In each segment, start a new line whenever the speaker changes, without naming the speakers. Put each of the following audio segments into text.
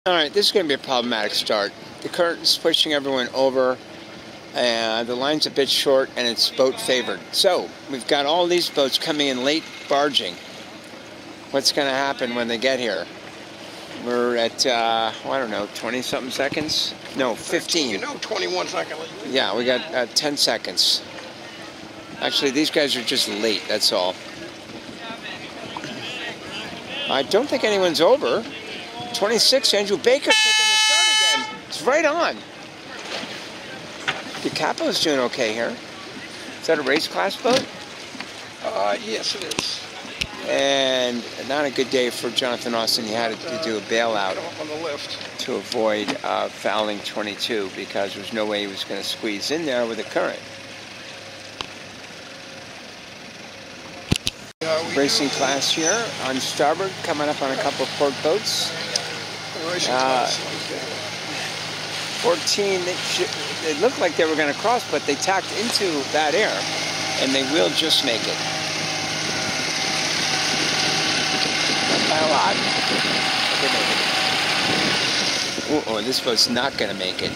All right, this is going to be a problematic start. The current is pushing everyone over, the line's a bit short, and it's boat favored. So we've got all these boats coming in late barging. What's going to happen when they get here? We're at, I don't know, 20-something seconds? No, 15.
You know, 21 seconds.
Yeah, we got 10 seconds. Actually, these guys are just late, that's all. I don't think anyone's over. 26, Andrew Baker taking the start again. It's right on. The Capo's doing okay here. Is that a race class boat?
Yes, it is.
And not a good day for Jonathan Austin. He had to do a bailout
on the lift
to avoid fouling 22 because there's no way he was going to squeeze in there with the current. Racing class here on starboard, coming up on a couple of port boats. 14, it looked like they were going to cross, but they tacked into that air, and they will just make it. Not by a lot. They make it. Oh, this boat's not going to make it.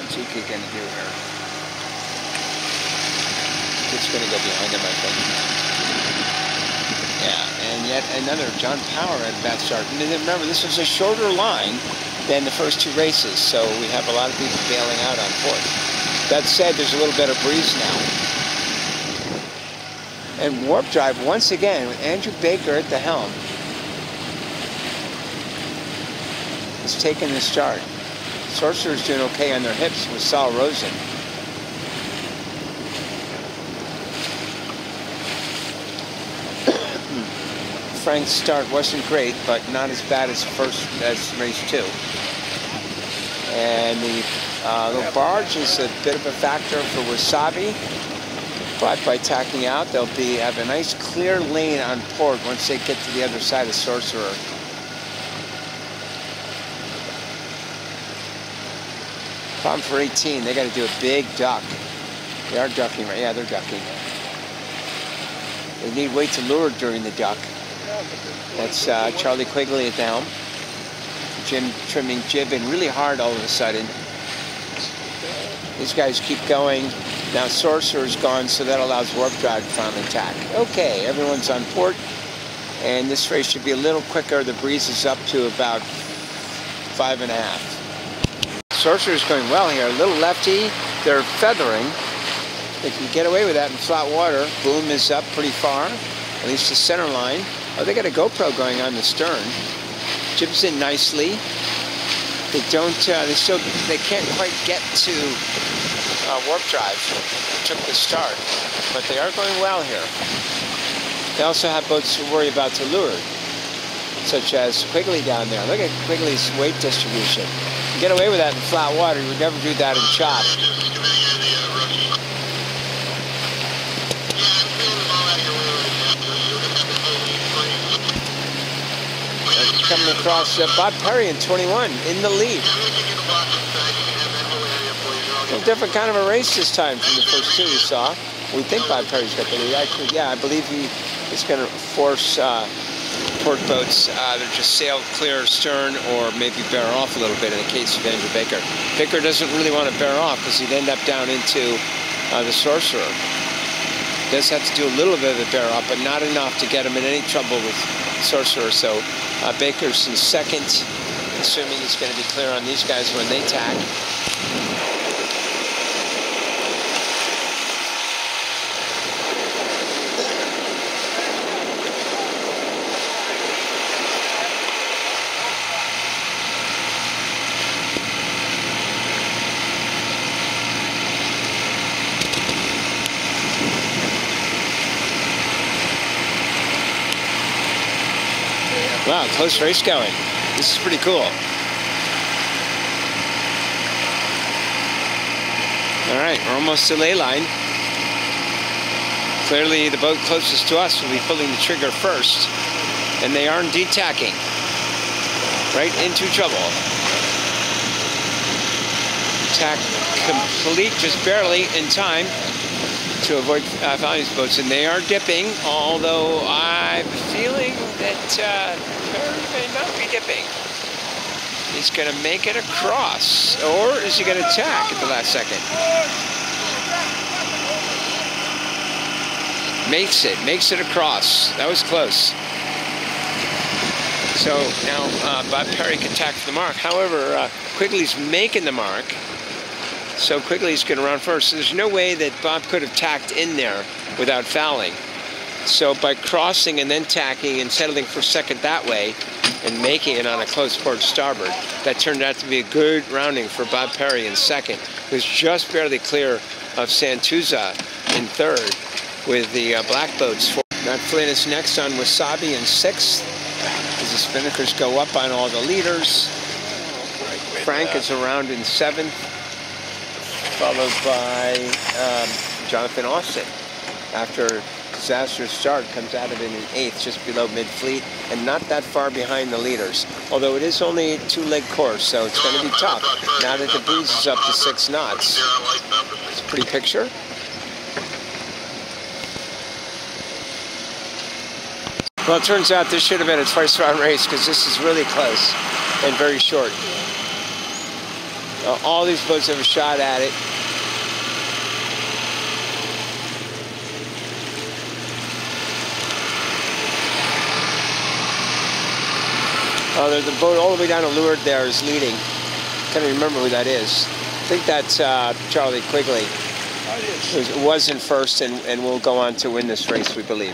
What's he going to do here? It's going to go behind him, I think. Yeah, and yet another John Power at that start. And remember, this was a shorter line than the first two races, so we have a lot of people bailing out on port. That said, there's a little better breeze now. And warp drive once again with Andrew Baker at the helm. He's taking the start. Sorcerer's doing okay on their hips with Sal Rosen. Frank's start wasn't great, but not as bad as race 2. And the barge is a bit of a factor for Wasabi, but by tacking out, they'll have a nice clear lane on port once they get to the other side of Sorcerer. Problem for 18, they got to do a big duck. They are ducking, right? Yeah, they're ducking. They need weight to lure during the duck. That's Charlie Quigley at the helm. Jim trimming jib in really hard all of a sudden. These guys keep going. Now Sorcerer's gone, so that allows warp drive to finally tack. Okay, everyone's on port, and this race should be a little quicker. The breeze is up to about 5.5. Sorcerer's going well here. A little lefty. They're feathering. They can get away with that in flat water. Boom is up pretty far, at least the center line. Oh, they got a GoPro going on the stern. Jib's in nicely. They don't. They can't quite get to warp drive. They took the start, but they are going well here. They also have boats to worry about to lure, such as Quigley down there. Look at Quigley's weight distribution. You get away with that in flat water. You would never do that in chop. Coming across Bob Perry in 21 in the lead. A little different kind of a race this time from the first two we saw. We think Bob Perry's got the lead. I believe he is going to force port boats either just sail clear stern or maybe bear off a little bit in the case of Andrew Baker. Baker doesn't really want to bear off because he'd end up down into the Sorcerer. Does have to do a little bit of a bear off, but not enough to get him in any trouble with Sorcerer. So Baker's in second, assuming he's going to be clear on these guys when they tack. Wow, close race going. This is pretty cool. All right, we're almost to ley line. Clearly, the boat closest to us will be pulling the trigger first, and they are indeed tacking. Right into trouble. Tack complete, just barely in time. to avoid fouling these boats, and they are dipping, although I'm feeling that Perry may not be dipping. He's going to make it across, or is he going to tack at the last second? Makes it across. That was close. So now Bob Perry can tack to the mark. However, Quigley's making the mark. So Quigley's going to run first. So there's no way that Bob could have tacked in there without fouling. So by crossing and then tacking and settling for second that way and making it on a close port starboard, that turned out to be a good rounding for Bob Perry in second. He was just barely clear of Santuza in third with the black boats. Matt Flynn is next on Wasabi in sixth as the spinnakers go up on all the leaders. Frank is around in seventh, followed by Jonathan Austin. After disastrous start, comes out of it in eighth, just below mid-fleet, and not that far behind the leaders. Although it is only a two-leg course, so it's going to be tough. Now that the breeze is up to 6 knots. It's a pretty picture. Well, it turns out this should have been a twice-round race because this is really close and very short. All these boats have a shot at it. There's a boat all the way down to leeward there is leading. Can't even remember who that is. I think that's Charlie Quigley. Was in first and will go on to win this race, we believe.